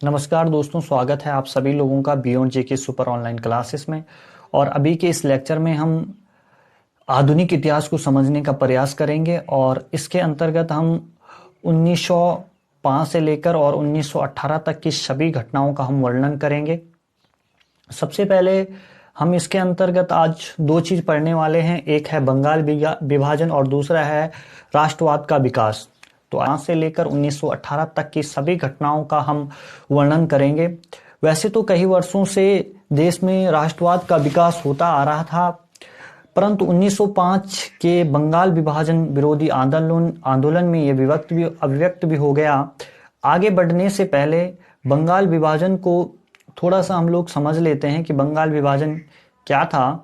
नमस्कार दोस्तों, स्वागत है आप सभी लोगों का बियॉन्ड जेके सुपर ऑनलाइन क्लासेस में। और अभी के इस लेक्चर में हम आधुनिक इतिहास को समझने का प्रयास करेंगे और इसके अंतर्गत हम 1905 से लेकर और 1918 तक की सभी घटनाओं का हम वर्णन करेंगे। सबसे पहले हम इसके अंतर्गत आज दो चीज पढ़ने वाले हैं, एक है बंगाल विभाजन और दूसरा है राष्ट्रवाद का विकास। तो आज से लेकर 1918 तक की सभी घटनाओं का हम वर्णन करेंगे। वैसे तो कई वर्षों से देश में राष्ट्रवाद का विकास होता आ रहा था, परंतु 1905 के बंगाल विभाजन विरोधी आंदोलन में ये अभिव्यक्त भी हो गया। आगे बढ़ने से पहले बंगाल विभाजन को थोड़ा सा हम लोग समझ लेते हैं कि बंगाल विभाजन क्या था।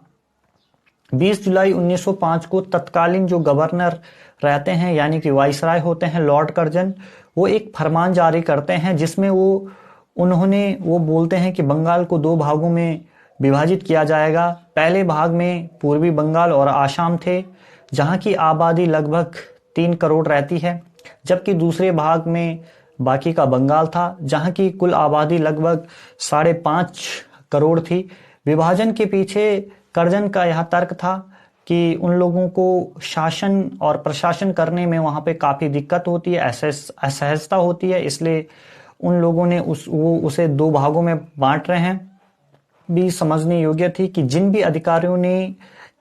20 जुलाई 1905 को तत्कालीन जो गवर्नर रहते हैं यानी कि वाइसराय होते हैं लॉर्ड कर्जन, वो एक फरमान जारी करते हैं जिसमें वो बोलते हैं कि बंगाल को दो भागों में विभाजित किया जाएगा। पहले भाग में पूर्वी बंगाल और आसाम थे, जहां की आबादी लगभग 3 करोड़ रहती है, जबकि दूसरे भाग में बाकी का बंगाल था, जहां की कुल आबादी लगभग 5.5 करोड़ थी। विभाजन के पीछे कर्जन का यह तर्क था कि उन लोगों को शासन और प्रशासन करने में वहां पे काफी दिक्कत होती है, असहजता होती है, इसलिए उन लोगों ने उसे दो भागों में बांट रहे हैं। भी समझने योग्य थी कि जिन भी अधिकारियों ने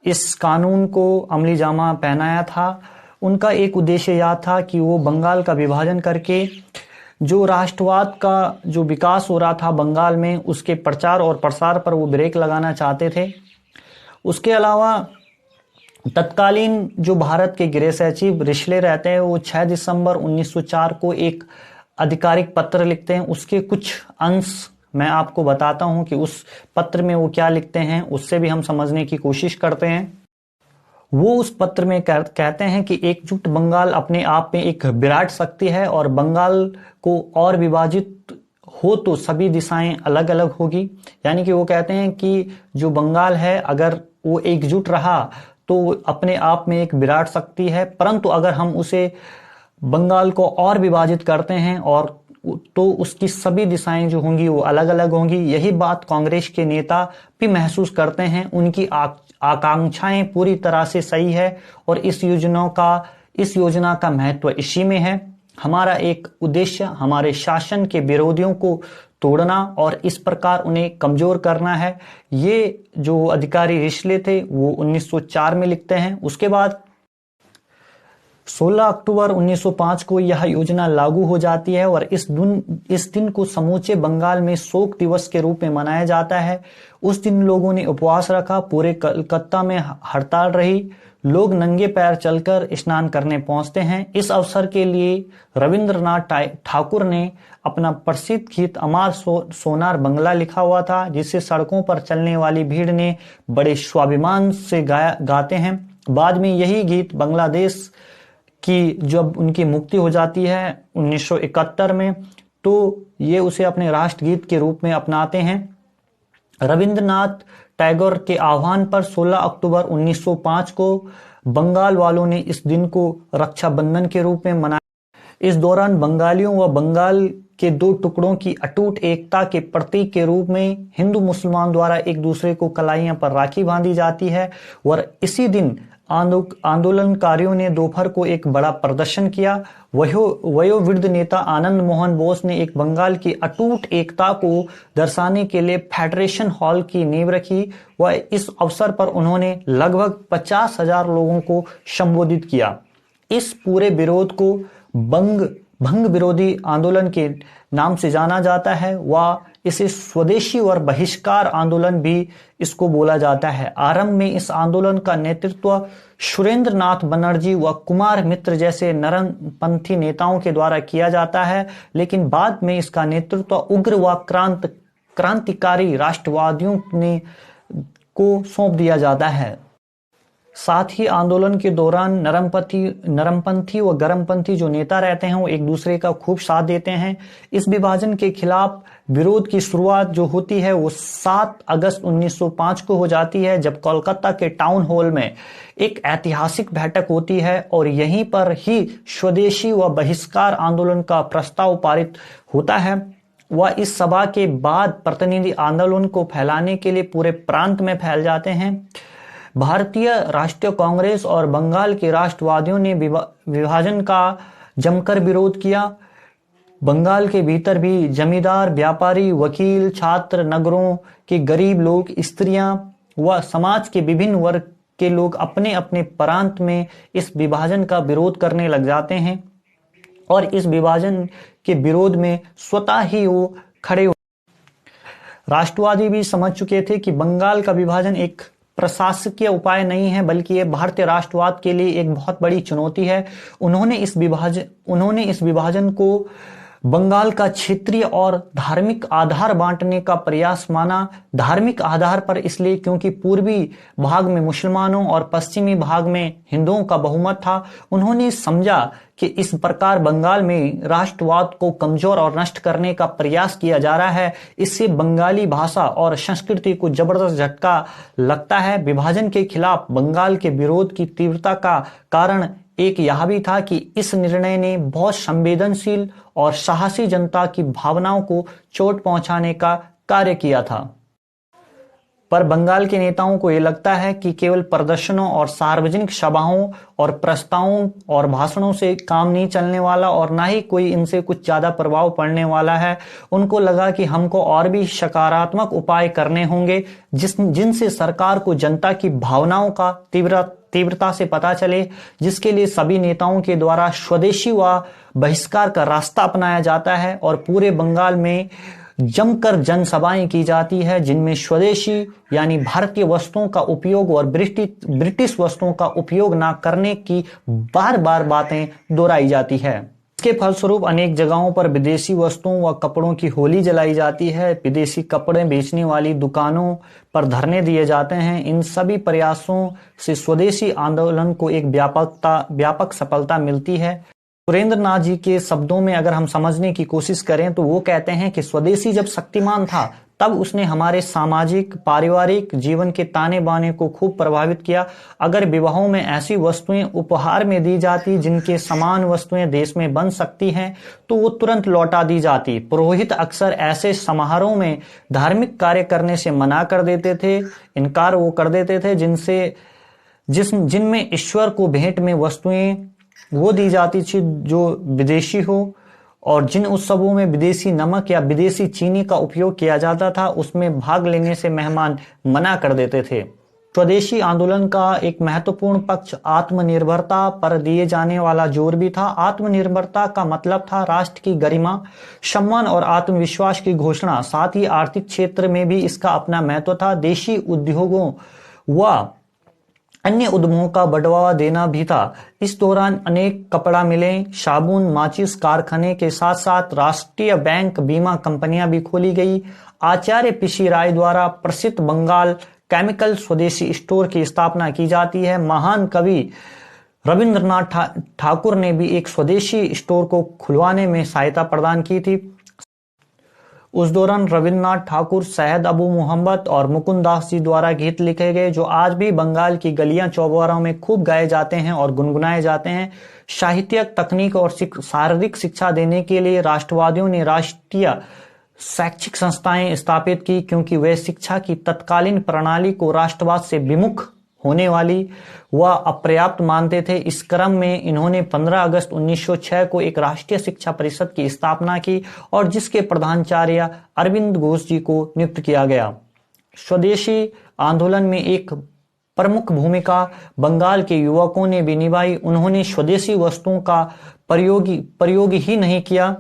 इस कानून को अमली जामा पहनाया था, उनका एक उद्देश्य यह था कि वो बंगाल का विभाजन करके जो राष्ट्रवाद का जो विकास हो रहा था बंगाल में, उसके प्रचार और प्रसार पर वो ब्रेक लगाना चाहते थे। उसके अलावा तत्कालीन जो भारत के गृह सचिव रिशले रहते हैं, वो 6 दिसंबर 1904 को एक आधिकारिक पत्र लिखते हैं। उसके कुछ अंश मैं आपको बताता हूं कि उस पत्र में वो क्या लिखते हैं, उससे भी हम समझने की कोशिश करते हैं। वो उस पत्र में कहते हैं कि एकजुट बंगाल अपने आप में एक विराट शक्ति है और बंगाल को और विभाजित हो तो सभी दिशाएं अलग अलग होगी। यानी कि वो कहते हैं कि जो बंगाल है अगर वो एकजुट रहा तो अपने आप में एक विराट शक्ति है, परंतु अगर हम उसे बंगाल को और विभाजित करते हैं और तो उसकी सभी दिशाएं जो होंगी वो अलग अलग होंगी। यही बात कांग्रेस के नेता भी महसूस करते हैं। उनकी आकांक्षाएं पूरी तरह से सही है और इस योजना का महत्व इसी में है। हमारा एक उद्देश्य हमारे शासन के विरोधियों को तोड़ना और इस प्रकार उन्हें कमजोर करना है। ये जो अधिकारी रिशले थे वो 1904 में लिखते हैं। उसके बाद 16 अक्टूबर 1905 को यह योजना लागू हो जाती है और इस दिन को समूचे बंगाल में शोक दिवस के रूप में मनाया जाता है। उस दिन लोगों ने उपवास रखा, पूरे कलकत्ता में हड़ताल रही, लोग नंगे पैर चलकर स्नान करने पहुंचते हैं। इस अवसर के लिए रविंद्रनाथ ठाकुर ने अपना प्रसिद्ध गीत अमार सोनार बंगला लिखा हुआ था, जिसे सड़कों पर चलने वाली भीड़ ने बड़े स्वाभिमान से गाते हैं। बाद में यही गीत बांग्लादेश कि जब उनकी मुक्ति हो जाती है 1971 में, तो ये उसे अपने राष्ट्रगीत के रूप में अपनाते हैं। रविंद्रनाथ टैगोर के आह्वान पर 16 अक्टूबर 1905 को बंगाल वालों ने इस दिन को रक्षाबंधन के रूप में मनाया। इस दौरान बंगालियों व बंगाल के दो टुकड़ों की अटूट एकता के प्रतीक के रूप में हिंदू मुसलमान द्वारा एक दूसरे को कलाइयां पर राखी बांधी जाती है और इसी दिन आंदोलनकारियों ने दोपहर को एक बड़ा प्रदर्शन किया। वयोवृद्ध नेता आनंद मोहन बोस ने एक बंगाल की अटूट एकता को दर्शाने के लिए फेडरेशन हॉल की नींव रखी व इस अवसर पर उन्होंने लगभग 50,000 लोगों को संबोधित किया। इस पूरे विरोध को भंग विरोधी आंदोलन के नाम से जाना जाता है व इसे स्वदेशी और बहिष्कार आंदोलन भी इसको बोला जाता है। आरंभ में इस आंदोलन का नेतृत्व सुरेंद्र नाथ बनर्जी व कुमार मित्र जैसे नरमपंथी नेताओं के द्वारा किया जाता है, लेकिन बाद में इसका नेतृत्व उग्र व क्रांतिकारी राष्ट्रवादियों को सौंप दिया जाता है। साथ ही आंदोलन के दौरान नरमपंथी व गरमपंथी जो नेता रहते हैं वो एक दूसरे का खूब साथ देते हैं। इस विभाजन के खिलाफ विरोध की शुरुआत जो होती है वो 7 अगस्त 1905 को हो जाती है, जब कोलकाता के टाउन हॉल में एक ऐतिहासिक बैठक होती है और यहीं पर ही स्वदेशी व बहिष्कार आंदोलन का प्रस्ताव पारित होता है। वह इस सभा के बाद प्रतिनिधि आंदोलन को फैलाने के लिए पूरे प्रांत में फैल जाते हैं। भारतीय राष्ट्रीय कांग्रेस और बंगाल के राष्ट्रवादियों ने विभाजन का जमकर विरोध किया। बंगाल के भीतर भी जमींदार, व्यापारी, वकील, छात्र, नगरों के गरीब लोग, स्त्रियां व समाज के विभिन्न वर्ग के लोग अपने अपने प्रांत में इस विभाजन का विरोध करने लग जाते हैं और इस विभाजन के विरोध में स्वतः ही वो खड़े हो। राष्ट्रवादी भी समझ चुके थे कि बंगाल का विभाजन एक प्रशासकीय उपाय नहीं है, बल्कि ये भारतीय राष्ट्रवाद के लिए एक बहुत बड़ी चुनौती है। उन्होंने इस विभाजन को बंगाल का क्षेत्रीय और धार्मिक आधार बांटने का प्रयास माना। धार्मिक आधार पर इसलिए क्योंकि पूर्वी भाग में मुसलमानों और पश्चिमी भाग में हिंदुओं का बहुमत था। उन्होंने समझा कि इस प्रकार बंगाल में राष्ट्रवाद को कमजोर और नष्ट करने का प्रयास किया जा रहा है। इससे बंगाली भाषा और संस्कृति को जबरदस्त झटका लगता है। विभाजन के खिलाफ बंगाल के विरोध की तीव्रता का कारण एक यह भी था कि इस निर्णय ने बहुत संवेदनशील और साहसी जनता की भावनाओं को चोट पहुंचाने का कार्य किया था। पर बंगाल के नेताओं को यह लगता है कि केवल प्रदर्शनों और सार्वजनिक सभाओं और प्रस्तावों और भाषणों से काम नहीं चलने वाला और ना ही कोई इनसे कुछ ज्यादा प्रभाव पड़ने वाला है। उनको लगा कि हमको और भी सकारात्मक उपाय करने होंगे जिनसे सरकार को जनता की भावनाओं का तीव्रता से पता चले, जिसके लिए सभी नेताओं के द्वारा स्वदेशी व बहिष्कार का रास्ता अपनाया जाता है और पूरे बंगाल में जमकर जनसभाएं की जाती है, जिनमें स्वदेशी यानी भारतीय वस्तुओं का उपयोग और ब्रिटिश वस्तुओं का उपयोग न करने की बार बार बातें दोहराई जाती है। इसके फलस्वरूप अनेक जगहों पर विदेशी वस्तुओं व कपड़ों की होली जलाई जाती है। विदेशी कपड़े बेचने वाली दुकानों पर धरने दिए जाते हैं। इन सभी प्रयासों से स्वदेशी आंदोलन को एक व्यापक सफलता मिलती है। सुरेंद्र नाथ जी के शब्दों में अगर हम समझने की कोशिश करें तो वो कहते हैं कि स्वदेशी जब शक्तिमान था तब उसने हमारे सामाजिक पारिवारिक जीवन के ताने बाने को खूब प्रभावित किया। अगर विवाहों में ऐसी वस्तुएं उपहार में दी जाती जिनके समान वस्तुएं देश में बन सकती हैं तो वो तुरंत लौटा दी जाती। पुरोहित अक्सर ऐसे समारोह में धार्मिक कार्य करने से मना कर देते थे, इनकार वो कर देते थे जिनमें ईश्वर को भेंट में वस्तुएं वो दी जाती थी जो विदेशी हो, और जिन उत्सवों में विदेशी नमक या विदेशी चीनी का उपयोग किया जाता था उसमें भाग लेने से मेहमान मना कर देते थे। स्वदेशी आंदोलन का एक महत्वपूर्ण पक्ष आत्मनिर्भरता पर दिए जाने वाला जोर भी था। आत्मनिर्भरता का मतलब था राष्ट्र की गरिमा, सम्मान और आत्मविश्वास की घोषणा। साथ ही आर्थिक क्षेत्र में भी इसका अपना महत्व था। देशी उद्योगों व अन्य उद्यमों का बढ़ावा देना भी था। इस दौरान अनेक कपड़ा मिलें, साबुन, माचिस कारखाने के साथ साथ राष्ट्रीय बैंक, बीमा कंपनियां भी खोली गई। आचार्य पीसी राय द्वारा प्रसिद्ध बंगाल केमिकल स्वदेशी स्टोर की स्थापना की जाती है। महान कवि रविंद्रनाथ ठाकुर ने भी एक स्वदेशी स्टोर को खुलवाने में सहायता प्रदान की थी। उस दौरान रविंद्रनाथ ठाकुर, सैयद अबू मोहम्मद और मुकुंद दास जी द्वारा गीत लिखे गए जो आज भी बंगाल की गलियां चौबारों में खूब गाए जाते हैं और गुनगुनाए जाते हैं। साहित्यिक, तकनीक और शारीरिक शिक्षा देने के लिए राष्ट्रवादियों ने राष्ट्रीय शैक्षिक संस्थाएं स्थापित की, क्योंकि वे शिक्षा की तत्कालीन प्रणाली को राष्ट्रवाद से विमुख होने वाली व अपर्याप्त मानते थे। इस क्रम में इन्होंने 15 अगस्त 1906 को एक राष्ट्रीय शिक्षा परिषद की स्थापना की और जिसके प्रधानाचार्य अरविंद घोष जी को नियुक्त किया गया। स्वदेशी आंदोलन में एक प्रमुख भूमिका बंगाल के युवकों ने भी निभाई। उन्होंने स्वदेशी वस्तुओं का प्रयोग ही नहीं किया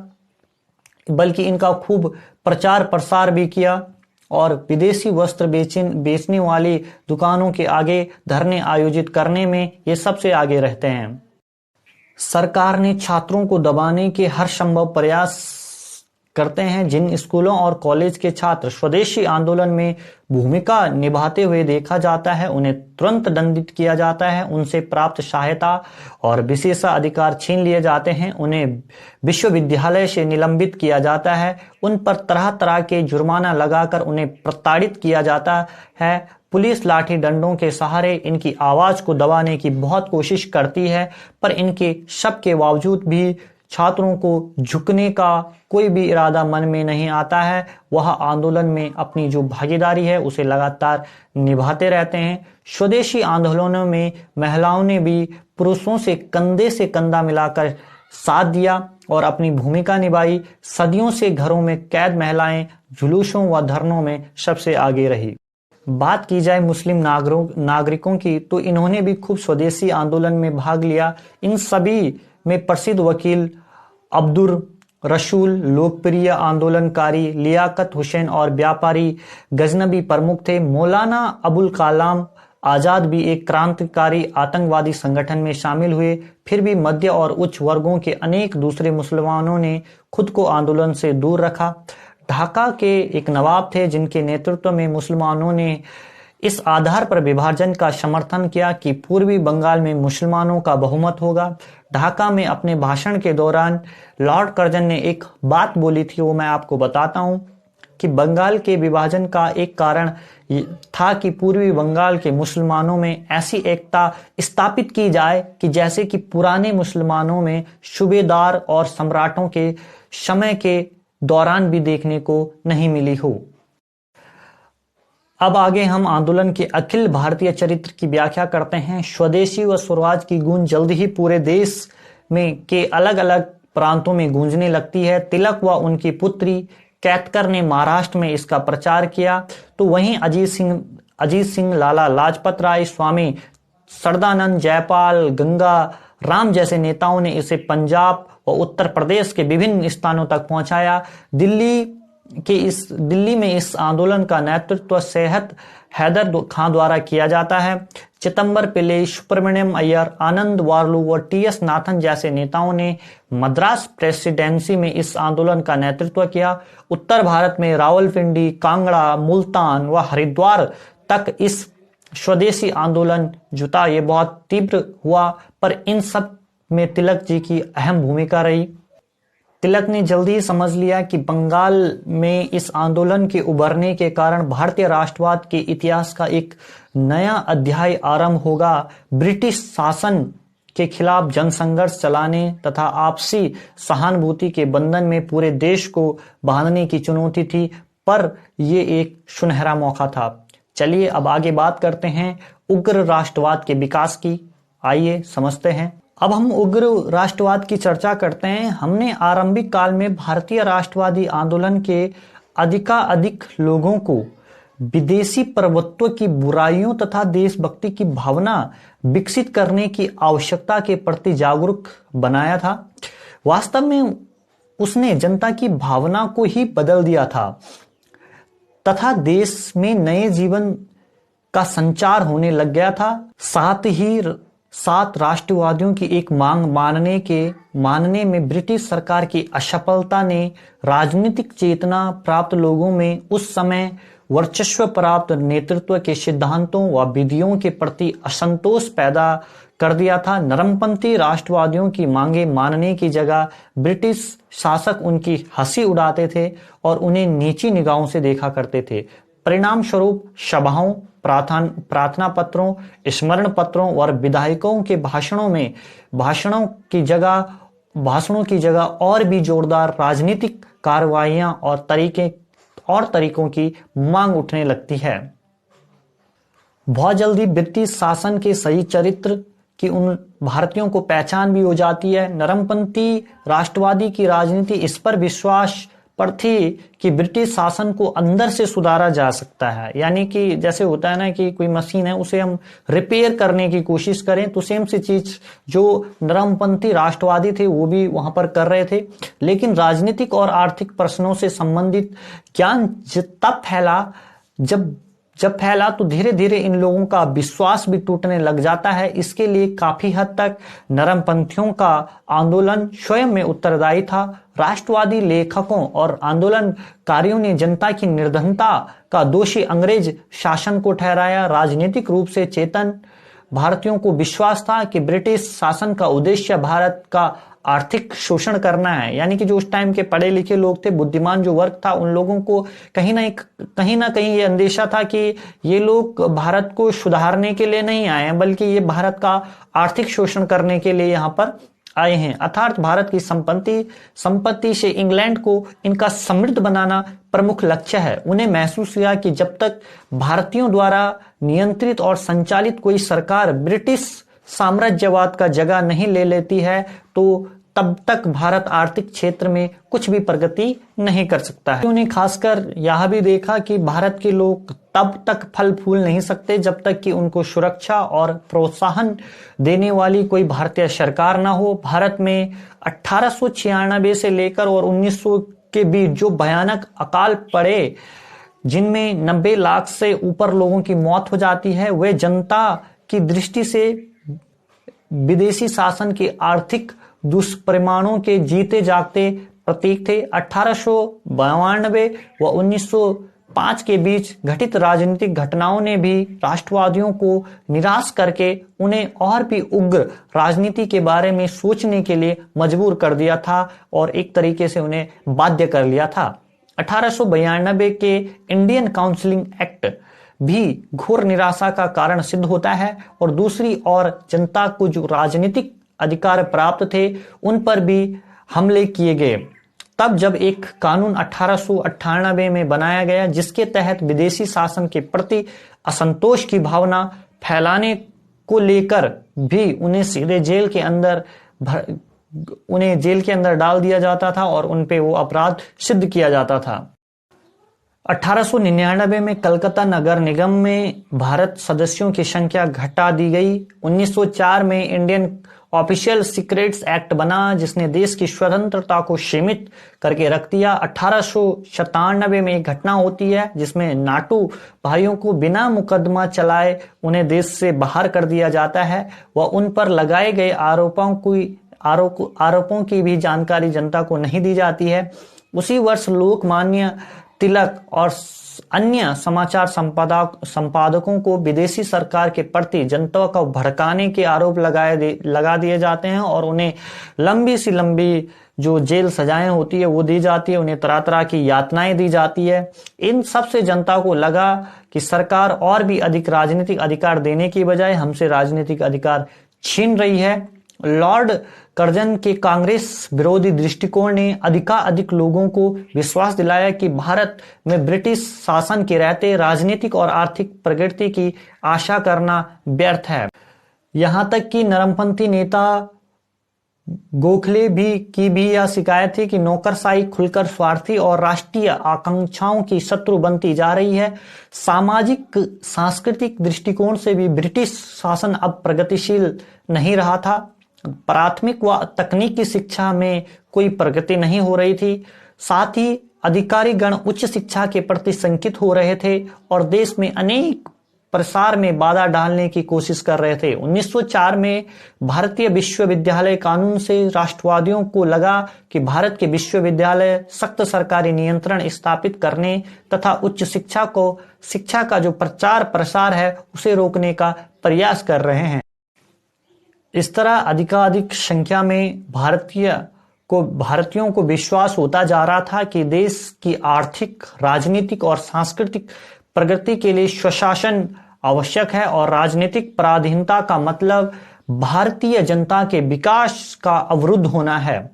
बल्कि इनका खूब प्रचार प्रसार भी किया और विदेशी वस्त्र बेचने वाली दुकानों के आगे धरने आयोजित करने में ये सबसे आगे रहते हैं। सरकार ने छात्रों को दबाने के हर संभव प्रयास करते हैं। जिन स्कूलों और कॉलेज के छात्र स्वदेशी आंदोलन में भूमिका निभाते हुए देखा जाता है उन्हें तुरंत दंडित किया जाता है, उनसे प्राप्त सहायता और विशेषाधिकार छीन लिए जाते हैं, उन्हें विश्वविद्यालय से निलंबित किया जाता है, उन पर तरह तरह के जुर्माना लगाकर उन्हें प्रताड़ित किया जाता है। पुलिस लाठी डंडों के सहारे इनकी आवाज को दबाने की बहुत कोशिश करती है, पर इनके सब के बावजूद भी छात्रों को झुकने का कोई भी इरादा मन में नहीं आता है, वह आंदोलन में अपनी जो भागीदारी है उसे लगातार निभाते रहते हैं। स्वदेशी आंदोलनों में महिलाओं ने भी पुरुषों से कंधा मिलाकर साथ दिया और अपनी भूमिका निभाई। सदियों से घरों में कैद महिलाएं जुलूसों व धरनों में सबसे आगे रही। बात की जाए मुस्लिम नागरिकों की, तो इन्होंने भी खूब स्वदेशी आंदोलन में भाग लिया। इन सभी में प्रसिद्ध वकील अब्दुर रसूल, लोकप्रिय आंदोलनकारी लियाकत हुसैन और व्यापारी गजनबी प्रमुख थे। मौलाना अबुल कलाम आजाद भी एक क्रांतिकारी आतंकवादी संगठन में शामिल हुए। फिर भी मध्य और उच्च वर्गों के अनेक दूसरे मुसलमानों ने खुद को आंदोलन से दूर रखा। ढाका के एक नवाब थे जिनके नेतृत्व में मुसलमानों ने इस आधार पर विभाजन का समर्थन किया कि पूर्वी बंगाल में मुसलमानों का बहुमत होगा। ढाका में अपने भाषण के दौरान लॉर्ड कर्जन ने एक बात बोली थी, वो मैं आपको बताता हूं कि बंगाल के विभाजन का एक कारण था कि पूर्वी बंगाल के मुसलमानों में ऐसी एकता स्थापित की जाए कि जैसे कि पुराने मुसलमानों में सूबेदार और सम्राटों के समय के दौरान भी देखने को नहीं मिली हो। अब आगे हम आंदोलन के अखिल भारतीय चरित्र की व्याख्या करते हैं। स्वदेशी व स्वराज की गूंज जल्द ही पूरे देश में के अलग अलग प्रांतों में गूंजने लगती है। तिलक व उनकी पुत्री कैतकर ने महाराष्ट्र में इसका प्रचार किया, तो वहीं अजीत सिंह, लाला लाजपत राय, स्वामी सरदानंद, जयपाल, गंगा राम जैसे नेताओं ने इसे पंजाब और उत्तर प्रदेश के विभिन्न स्थानों तक पहुंचाया। दिल्ली में इस आंदोलन का नेतृत्व सेहत हैदर खां द्वारा किया जाता है। चिदंबर पिल्लई, सुब्रमण्यम अय्यर, आनंद वारलू और टी.एस. नाथन जैसे नेताओं ने मद्रास प्रेसिडेंसी में इस आंदोलन का नेतृत्व किया। उत्तर भारत में रावलपिंडी, कांगड़ा, मुल्तान व हरिद्वार तक इस स्वदेशी आंदोलन जुटा। ये बहुत तीव्र हुआ, पर इन सब में तिलक जी की अहम भूमिका रही। तिलक ने जल्दी ही समझ लिया कि बंगाल में इस आंदोलन के उभरने के कारण भारतीय राष्ट्रवाद के इतिहास का एक नया अध्याय आरंभ होगा। ब्रिटिश शासन के खिलाफ जनसंघर्ष चलाने तथा आपसी सहानुभूति के बंधन में पूरे देश को बांधने की चुनौती थी, पर ये एक सुनहरा मौका था। चलिए अब आगे बात करते हैं उग्र राष्ट्रवाद के विकास की। आइए समझते हैं। अब हम उग्र राष्ट्रवाद की चर्चा करते हैं। हमने आरंभिक काल में भारतीय राष्ट्रवादी आंदोलन के अधिकाधिक लोगों को विदेशी प्रभुत्व की बुराइयों तथा देशभक्ति की भावना विकसित करने की आवश्यकता के प्रति जागरूक बनाया था। वास्तव में उसने जनता की भावना को ही बदल दिया था तथा देश में नए जीवन का संचार होने लग गया था। साथ राष्ट्रवादियों की एक मांग मानने में ब्रिटिश सरकार की असफलता ने राजनीतिक चेतना प्राप्त लोगों में उस समय वर्चस्व प्राप्त नेतृत्व के सिद्धांतों व विधियों के प्रति असंतोष पैदा कर दिया था। नरमपंथी राष्ट्रवादियों की मांगे मानने की जगह ब्रिटिश शासक उनकी हंसी उड़ाते थे और उन्हें नीची निगाहों से देखा करते थे। परिणाम स्वरूप सभाओं, प्रार्थना पत्रों, स्मरण पत्रों और विधायकों के भाषणों की जगह और भी जोरदार राजनीतिक कार्रवाइयां और तरीकों की मांग उठने लगती है। बहुत जल्दी ब्रिटिश शासन के सही चरित्र की उन भारतीयों को पहचान भी हो जाती है। नरमपंथी राष्ट्रवादी की राजनीति इस पर विश्वास पर थी कि ब्रिटिश शासन को अंदर से सुधारा जा सकता है। यानी कि जैसे होता है ना कि कोई मशीन है, उसे हम रिपेयर करने की कोशिश करें, तो सेम सी चीज जो नरमपंथी राष्ट्रवादी थे वो भी वहां पर कर रहे थे। लेकिन राजनीतिक और आर्थिक प्रश्नों से संबंधित ज्ञान तब फैला तो धीरे धीरे इन लोगों का विश्वास भी टूटने लग जाता है। इसके लिए काफी हद तक नरमपंथियों का आंदोलन स्वयं में उत्तरदायी था। राष्ट्रवादी लेखकों और आंदोलनकारियों ने जनता की निर्धनता का दोषी अंग्रेज शासन को ठहराया। राजनीतिक रूप से चेतन भारतीयों को विश्वास था कि ब्रिटिश शासन का उद्देश्य भारत का आर्थिक शोषण करना है। यानी कि जो उस टाइम के पढ़े लिखे लोग थे, बुद्धिमान जो वर्ग था, उन लोगों को कहीं ना कहीं ये अंदेशा था कि ये लोग भारत को सुधारने के लिए नहीं आए हैं, बल्कि ये भारत का आर्थिक शोषण करने के लिए यहाँ पर आए हैं, अर्थात भारत की संपत्ति से इंग्लैंड को इनका समृद्ध बनाना प्रमुख लक्ष्य है। उन्हें महसूस हुआ कि जब तक भारतीयों द्वारा नियंत्रित और संचालित कोई सरकार ब्रिटिश साम्राज्यवाद का जगह नहीं ले लेती है तो तब तक भारत आर्थिक क्षेत्र में कुछ भी प्रगति नहीं कर सकता है। उन्हें खासकर यह भी देखा कि भारत के लोग तब तक फल फूल नहीं सकते जब तक कि उनको सुरक्षा और प्रोत्साहन देने वाली कोई भारतीय सरकार ना हो। भारत में 1896 से लेकर और 1900 के बीच जो भयानक अकाल पड़े, जिनमें 90 लाख से ऊपर लोगों की मौत हो जाती है, वे जनता की दृष्टि से विदेशी शासन के आर्थिक दुष्परिणामों के जीते जागते प्रतीक थे। 1892 व 1905 के बीच घटित राजनीतिक घटनाओं ने भी राष्ट्रवादियों को निराश करके उन्हें और भी उग्र राजनीति के बारे में सोचने के लिए मजबूर कर दिया था और एक तरीके से उन्हें बाध्य कर लिया था। 1892 के इंडियन काउंसिलिंग एक्ट भी घोर निराशा का कारण सिद्ध होता है और दूसरी ओर जनता को जो राजनीतिक अधिकार प्राप्त थे उन पर भी हमले किए गए। तब जब एक कानून 1898 में बनाया गया जिसके तहत विदेशी शासन के प्रति असंतोष की भावना फैलाने को लेकर भी उन्हें सीधे जेल के अंदर डाल दिया जाता था और उन पे वो अपराध सिद्ध किया जाता था। 1899 में कलकत्ता नगर निगम में भारत सदस्यों की संख्या घटा दी गई। 1904 में इंडियन ऑफिशियल सीक्रेट्स एक्ट बना जिसने देश की स्वतंत्रता को सीमित करके रख दिया। 1897 में एक घटना होती है जिसमें नाटू भाइयों को बिना मुकदमा चलाए उन्हें देश से बाहर कर दिया जाता है व उन पर लगाए गए आरोपों की भी जानकारी जनता को नहीं दी जाती है। उसी वर्ष लोकमान्य तिलक और अन्य समाचार संपादकों को विदेशी सरकार के प्रति जनता को भड़काने के आरोप लगा दिए जाते हैं और उन्हें लंबी जो जेल सजाएं होती है वो दी जाती है। उन्हें तरह तरह की यातनाएं दी जाती है। इन सब से जनता को लगा कि सरकार और भी अधिक राजनीतिक अधिकार देने की बजाय हमसे राजनीतिक अधिकार छीन रही है। लॉर्ड कर्जन के कांग्रेस विरोधी दृष्टिकोण ने अधिकाधिक लोगों को विश्वास दिलाया कि भारत में ब्रिटिश शासन के रहते राजनीतिक और आर्थिक प्रगति की आशा करना व्यर्थ है। यहां तक कि नरमपंथी नेता गोखले की भी यह शिकायत थी कि नौकरशाही खुलकर स्वार्थी और राष्ट्रीय आकांक्षाओं की शत्रु बनती जा रही है। सामाजिक सांस्कृतिक दृष्टिकोण से भी ब्रिटिश शासन अब प्रगतिशील नहीं रहा था। प्राथमिक व तकनीकी शिक्षा में कोई प्रगति नहीं हो रही थी। साथ ही अधिकारी गण उच्च शिक्षा के प्रति शंकित हो रहे थे और देश में अनेक प्रसार में बाधा डालने की कोशिश कर रहे थे। 1904 में भारतीय विश्वविद्यालय कानून से राष्ट्रवादियों को लगा कि भारत के विश्वविद्यालय सख्त सरकारी नियंत्रण स्थापित करने तथा उच्च शिक्षा का जो प्रचार प्रसार है उसे रोकने का प्रयास कर रहे हैं। इस तरह अधिकाधिक संख्या में भारतीयों को विश्वास होता जा रहा था कि देश की आर्थिक, राजनीतिक और सांस्कृतिक प्रगति के लिए स्वशासन आवश्यक है और राजनीतिक पराधीनता का मतलब भारतीय जनता के विकास का अवरुद्ध होना है।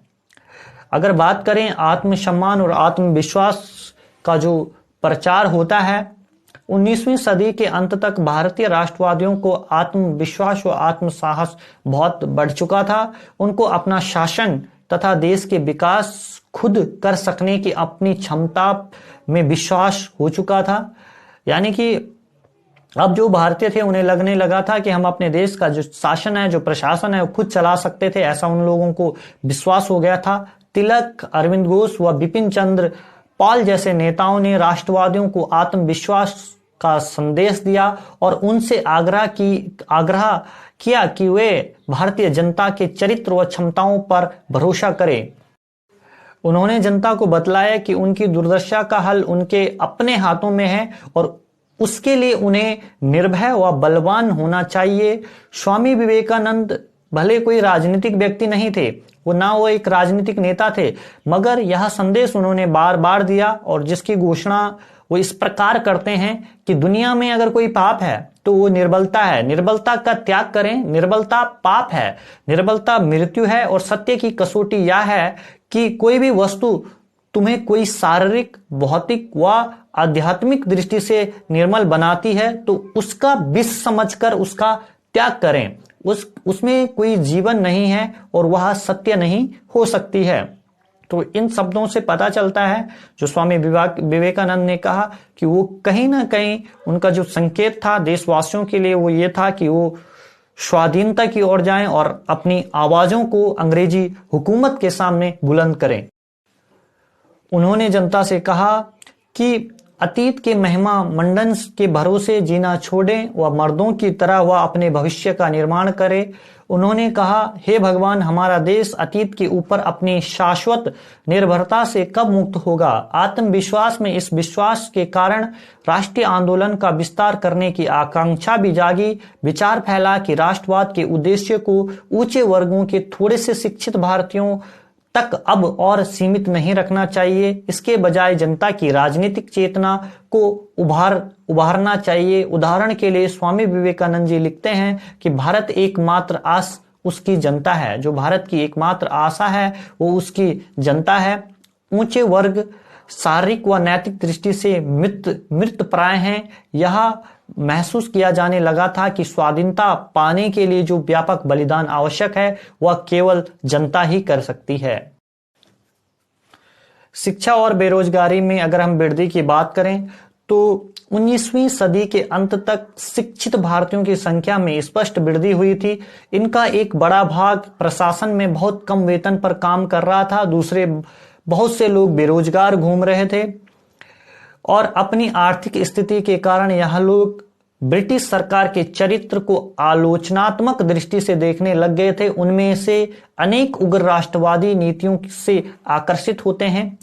अगर बात करें आत्मसम्मान और आत्मविश्वास का जो प्रचार होता है, 19वीं सदी के अंत तक भारतीय राष्ट्रवादियों को आत्मविश्वास और आत्मसाहस बहुत बढ़ चुका था। उनको अपना शासन तथा देश के विकास खुद कर सकने की अपनी क्षमता में विश्वास हो चुका था। यानी कि अब जो भारतीय थे उन्हें लगने लगा था कि हम अपने देश का जो शासन है, जो प्रशासन है, वो खुद चला सकते थे। ऐसा उन लोगों को विश्वास हो गया था। तिलक, अरविंद घोष व बिपिन चंद्र पाल जैसे नेताओं ने राष्ट्रवादियों को आत्मविश्वास का संदेश दिया और उनसे आग्रह किया कि वे भारतीय जनता के चरित्र व क्षमताओं पर भरोसा करें। उन्होंने जनता को बतलाया कि उनकी दुर्दशा का हल उनके अपने हाथों में है और उसके लिए उन्हें निर्भय व बलवान होना चाहिए। स्वामी विवेकानंद भले कोई राजनीतिक व्यक्ति नहीं थे, वो एक राजनीतिक नेता थे, मगर यह संदेश उन्होंने बार बार दिया और जिसकी घोषणा वो इस प्रकार करते हैं कि दुनिया में अगर कोई पाप है तो वो निर्बलता है, निर्बलता का त्याग करें, निर्बलता पाप है, निर्बलता मृत्यु है। और सत्य की कसौटी यह है कि कोई भी वस्तु तुम्हें कोई शारीरिक, भौतिक व आध्यात्मिक दृष्टि से निर्मल बनाती है तो उसका विष समझकर उसका त्याग करें। उसमें कोई जीवन नहीं है और वह सत्य नहीं हो सकती है। तो इन शब्दों से पता चलता है जो स्वामी विवेकानंद ने कहा कि वो कहीं ना कहीं उनका जो संकेत था देशवासियों के लिए वो ये था कि वो स्वाधीनता की ओर जाएं और अपनी आवाजों को अंग्रेजी हुकूमत के सामने बुलंद करें। उन्होंने जनता से कहा कि अतीत के महिमा मंडन के भरोसे जीना छोड़ें व मर्दों की तरह वह अपने भविष्य का निर्माण करे। उन्होंने कहा, हे भगवान, हमारा देश अतीत के ऊपर अपनी शाश्वत निर्भरता से कब मुक्त होगा? आत्मविश्वास में इस विश्वास के कारण राष्ट्रीय आंदोलन का विस्तार करने की आकांक्षा भी जागी। विचार फैला कि राष्ट्रवाद के उद्देश्य को ऊंचे वर्गों के थोड़े से शिक्षित भारतीयों तक अब और सीमित नहीं रखना चाहिए, इसके बजाय जनता की राजनीतिक चेतना को उभारना चाहिए। उदाहरण के लिए स्वामी विवेकानंद जी लिखते हैं कि भारत एकमात्र आस उसकी जनता है, जो भारत की एकमात्र आशा है वो उसकी जनता है। ऊंचे वर्ग शारीरिक व नैतिक दृष्टि से मृत प्राय हैं। यह महसूस किया जाने लगा था कि स्वाधीनता पाने के लिए जो व्यापक बलिदान आवश्यक है वह केवल जनता ही कर सकती है। शिक्षा और बेरोजगारी में अगर हम वृद्धि की बात करें तो 19वीं सदी के अंत तक शिक्षित भारतीयों की संख्या में स्पष्ट वृद्धि हुई थी। इनका एक बड़ा भाग प्रशासन में बहुत कम वेतन पर काम कर रहा था, दूसरे बहुत से लोग बेरोजगार घूम रहे थे और अपनी आर्थिक स्थिति के कारण यह लोग ब्रिटिश सरकार के चरित्र को आलोचनात्मक दृष्टि से देखने लग गए थे। उनमें से अनेक उग्र राष्ट्रवादी नीतियों से आकर्षित होते हैं।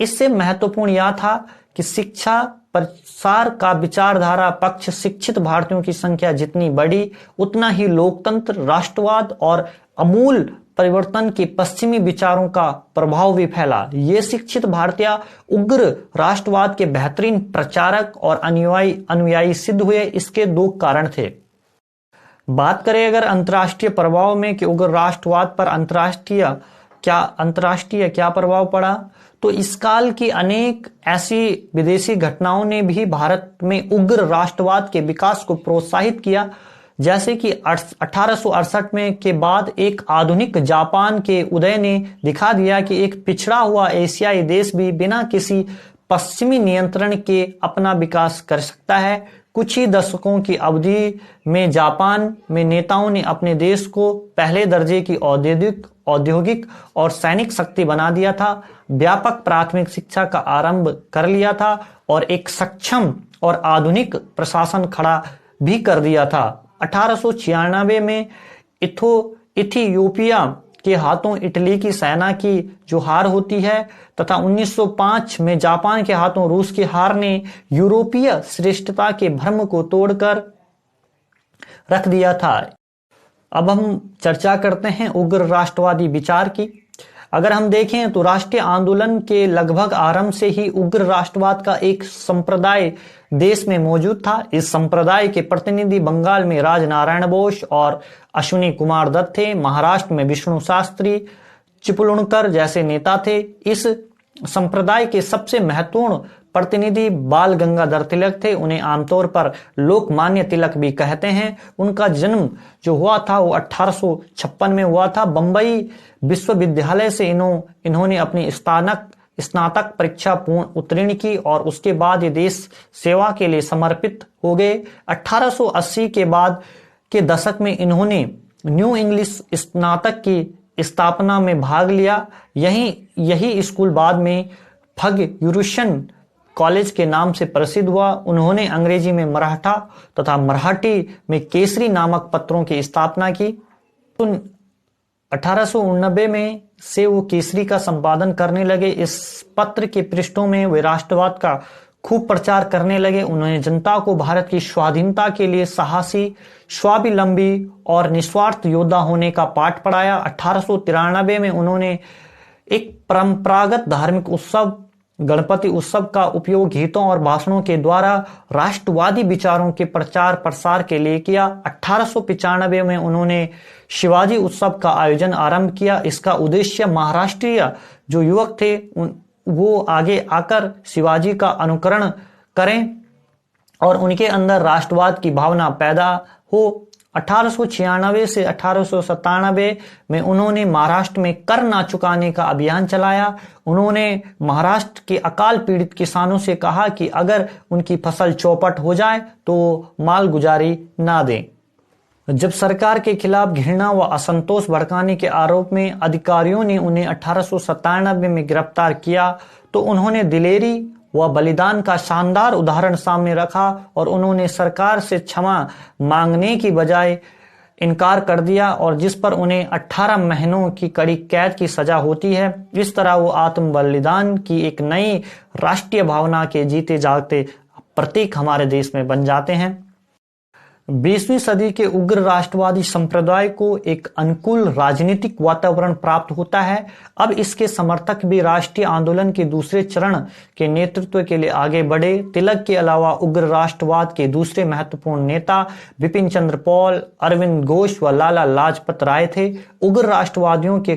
इससे महत्वपूर्ण यह था कि शिक्षा प्रसार का विचारधारा पक्ष शिक्षित भारतीयों की संख्या जितनी बढ़ी उतना ही लोकतंत्र, राष्ट्रवाद और अमूल परिवर्तन के पश्चिमी विचारों का प्रभाव भी फैला। ये शिक्षित भारतीय उग्र राष्ट्रवाद के बेहतरीन प्रचारक और अनुयायी सिद्ध हुए। इसके दो कारण थे। बात करें अगर अंतर्राष्ट्रीय प्रभाव में कि उग्र राष्ट्रवाद पर अंतर्राष्ट्रीय क्या प्रभाव पड़ा, तो इस काल की अनेक ऐसी विदेशी घटनाओं ने भी भारत में उग्र राष्ट्रवाद के विकास को प्रोत्साहित किया। जैसे कि 1868 में के बाद एक आधुनिक जापान के उदय ने दिखा दिया कि एक पिछड़ा हुआ एशियाई देश भी बिना किसी पश्चिमी नियंत्रण के अपना विकास कर सकता है। कुछ ही दशकों की अवधि में जापान में नेताओं ने अपने देश को पहले दर्जे की औद्योगिक और सैनिक शक्ति बना दिया था, व्यापक प्राथमिक शिक्षा का आरंभ कर लिया था और एक सक्षम और आधुनिक प्रशासन खड़ा भी कर दिया था। 1896 में इथियोपिया के हाथों इटली की सेना की जो हार होती है तथा 1905 में जापान के हाथों रूस की हार ने यूरोपीय श्रेष्ठता के भ्रम को तोड़कर रख दिया था। अब हम चर्चा करते हैं उग्र राष्ट्रवादी विचार की। अगर हम देखें तो राष्ट्रीय आंदोलन के लगभग आरंभ से ही उग्र राष्ट्रवाद का एक संप्रदाय देश में मौजूद था। इस संप्रदाय के प्रतिनिधि बंगाल में राजनारायण बोस और अश्विनी कुमार दत्त थे। महाराष्ट्र में विष्णु शास्त्री, चिपलुणकर जैसे नेता थे। इस संप्रदाय के सबसे महत्वपूर्ण प्रतिनिधि बाल गंगाधर तिलक थे। उन्हें आमतौर पर लोकमान्य तिलक भी कहते हैं। उनका जन्म जो हुआ था वो 1856 में हुआ था। बंबई विश्वविद्यालय से इन्होंने अपनी स्नातक परीक्षा पूर्ण उत्तीर्ण की और उसके बाद ये देश सेवा के लिए समर्पित हो गए। 1880 के बाद के दशक में इन्होंने न्यू इंग्लिश स्नातक की स्थापना में भाग लिया। यही स्कूल बाद में फर्ग्यूसन कॉलेज के नाम से प्रसिद्ध हुआ। उन्होंने अंग्रेजी में मराठा तथा मराठी में केसरी नामक पत्रों की स्थापना की। 1889 में से वो केसरी का संपादन करने लगे। इस पत्र के पृष्ठों में वे राष्ट्रवाद का खूब प्रचार करने लगे। उन्होंने जनता को भारत की स्वाधीनता के लिए साहसी, स्वावलंबी और निस्वार्थ योद्धा होने का पाठ पढ़ाया। 1893 में उन्होंने एक परंपरागत धार्मिक उत्सव गणपति उत्सव का उपयोग गीतों और भाषणों के द्वारा राष्ट्रवादी विचारों के प्रचार प्रसार के लिए किया। 1895 में उन्होंने शिवाजी उत्सव का आयोजन आरंभ किया। इसका उद्देश्य महाराष्ट्रीय जो युवक थे वो आगे आकर शिवाजी का अनुकरण करें और उनके अंदर राष्ट्रवाद की भावना पैदा हो। 1896 से 1897 में उन्होंने महाराष्ट्र में कर ना चुकाने का अभियान चलाया। उन्होंने महाराष्ट्र के अकाल पीड़ित किसानों से कहा कि अगर उनकी फसल चौपट हो जाए तो मालगुजारी ना दें। जब सरकार के खिलाफ घृणा व असंतोष भड़काने के आरोप में अधिकारियों ने उन्हें 1897 में गिरफ्तार किया तो उन्होंने दिलेरी व बलिदान का शानदार उदाहरण सामने रखा और उन्होंने सरकार से क्षमा मांगने की बजाय इनकार कर दिया और जिस पर उन्हें 18 महीनों की कड़ी कैद की सजा होती है। इस तरह वो आत्म बलिदान की एक नई राष्ट्रीय भावना के जीते जागते प्रतीक हमारे देश में बन जाते हैं। 20वीं सदी के उग्र राष्ट्रवादी संप्रदाय को एक अनुकूल राजनीतिक वातावरण प्राप्त होता है। अब इसके समर्थक भी राष्ट्रीय आंदोलन के दूसरे चरण के नेतृत्व के लिए आगे बढ़े। तिलक के अलावा उग्र राष्ट्रवाद के दूसरे महत्वपूर्ण नेता बिपिन चंद्र पाल, अरविंद घोष व लाला लाजपत राय थे। उग्र राष्ट्रवादियों के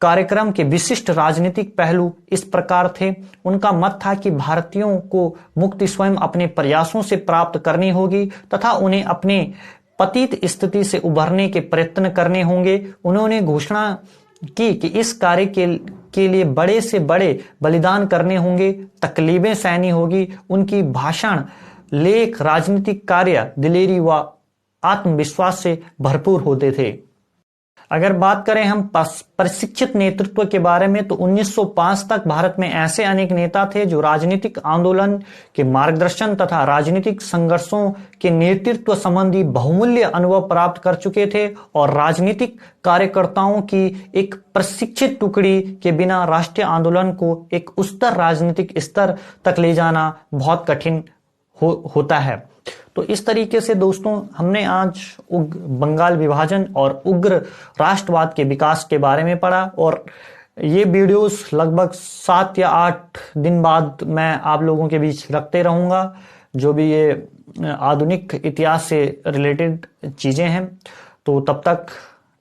कार्यक्रम के विशिष्ट राजनीतिक पहलू इस प्रकार थे। उनका मत था कि भारतीयों को मुक्ति स्वयं अपने प्रयासों से प्राप्त करनी होगी तथा उन्हें अपने पतित स्थिति से उभरने के प्रयत्न करने होंगे। उन्होंने घोषणा की कि इस कार्य के लिए बड़े से बड़े बलिदान करने होंगे, तकलीफें सहनी होगी। उनकी भाषण, लेख, राजनीतिक कार्य दिलेरी व आत्मविश्वास से भरपूर होते थे। अगर बात करें हम प्रशिक्षित नेतृत्व के बारे में तो 1905 तक भारत में ऐसे अनेक नेता थे जो राजनीतिक आंदोलन के मार्गदर्शन तथा राजनीतिक संघर्षों के नेतृत्व संबंधी बहुमूल्य अनुभव प्राप्त कर चुके थे और राजनीतिक कार्यकर्ताओं की एक प्रशिक्षित टुकड़ी के बिना राष्ट्रीय आंदोलन को एक उच्चतर राजनीतिक स्तर तक ले जाना बहुत कठिन होता है। तो इस तरीके से दोस्तों हमने आज बंगाल विभाजन और उग्र राष्ट्रवाद के विकास के बारे में पढ़ा और ये वीडियोस लगभग 7 या 8 दिन बाद मैं आप लोगों के बीच रखते रहूंगा, जो भी ये आधुनिक इतिहास से रिलेटेड चीजें हैं। तो तब तक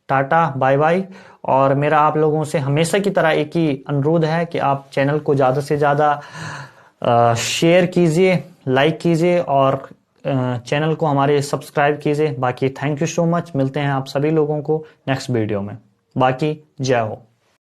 टाटा, बाय बाय। और मेरा आप लोगों से हमेशा की तरह एक ही अनुरोध है कि आप चैनल को ज़्यादा से ज़्यादा शेयर कीजिए, लाइक कीजिए और चैनल को हमारे सब्सक्राइब कीजिए। बाकी थैंक यू सो मच। मिलते हैं आप सभी लोगों को नेक्स्ट वीडियो में। बाकी जय हो।